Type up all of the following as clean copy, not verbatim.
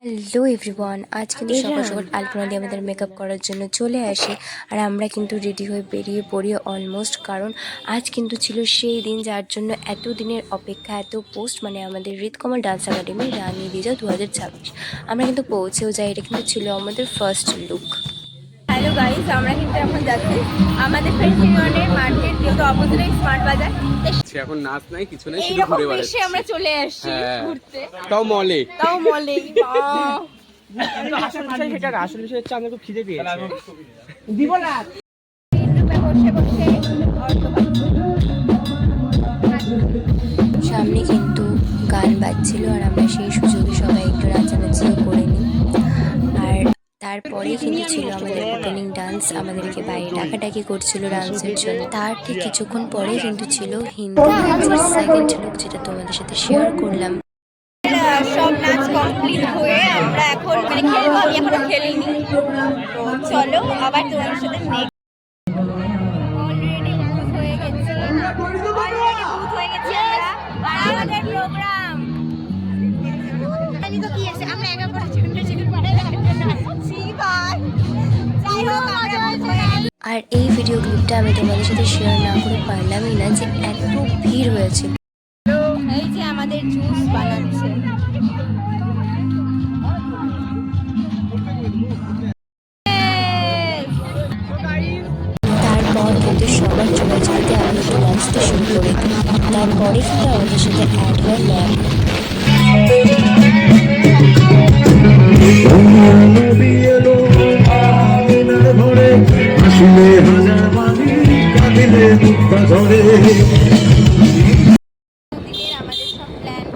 Hello everyone, আজ কিন্তু সকাল সকাল আলপনা দিয়ে আমাদের মেকআপ করার জন্য চলে আসে। আর আমরা কিন্তু রেডি হয়ে বেরিয়ে পড়ি অলমোস্ট, কারণ আজ কিন্তু ছিল সেই দিন যার জন্য এত দিনের অপেক্ষা, এত পোস্ট, মানে আমাদের হৃদকমল ডান্স একাডেমি রানী বিজয় 2026 আমরা কিন্তু পৌঁছেও যাই। এটা কিন্তু ছিল আমাদের ফার্স্ট লুক। হ্যালো গাইস, আমরা কিন্তু এখন যাচ্ছি আমাদের ফ্রেন্ডস ইউনিয়নের মার্কেট, যেহেতু অপোজিটে স্মার্ট বাজার। এখন নাচ নাই, কিছু নাই, শুধু এইরকম ঘুরে বেশি বেড়াচ্ছি। আমরা চলে আসছি ঘুরতে, তাও মলে কিন্তু আসল বিষয় সেটা না, আসল বিষয় হচ্ছে আমাকে খুব খিদে পেয়েছে। দিব না বসে বসে সামনে কিন্তু গান বাজছিল আর আমরা সেই সুযোগে সবাই একটু নাচানাচিও করে নিই। আর তারপরে কিন্তু ছিল আমাদের ওপেনিং ডান্স, আমাদেরকে বাইরে ডাকাডাকি করছিল ডান্সের জন্য। তার ঠিক কিছুক্ষণ পরে কিন্তু ছিল হিন্দি ডান্সের সেকেন্ড লুক, যেটা তোমাদের সাথে শেয়ার করলাম। সব নাচ কমপ্লিট হয়ে আমরা এখন খেলবো। আমি এখনো খেলিনি, তো চলো আবার তোমার সাথে অলরেডি বুথ হয়ে গেছি আমরা। আর আমাদের প্রোগ্রাম আমি তো কি আছে, আমরা একা করে চিকেন পাড়ায় যাই হোক আমরা বুথ হয়ে গেছি। আর এই ভিডিও ক্লিপটা আমি তোমাদের সাথে শেয়ার না করে পারলামই না, যে এত ভিড় হয়েছে। এই যে আমাদের জুস বানাচ্ছে। তারপর কিন্তু সবার চলে যেতে আমি একটু নাচতে শুরু করি। তারপরে কিন্তু আমাদের সাথে অ্যাড হয় ম্যাম। আমাদের সব প্ল্যান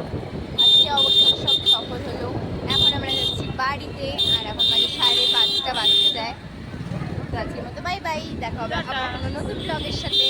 আজকে অবশ্যই সব সফল হলো। এখন আমরা যাচ্ছি বাড়িতে, আর এখন বাজে 5:30 বাজতে যায়। তো আজকের মতো বাই বাই, দেখা হবে আবার কোনো নতুন ব্লগের সাথে।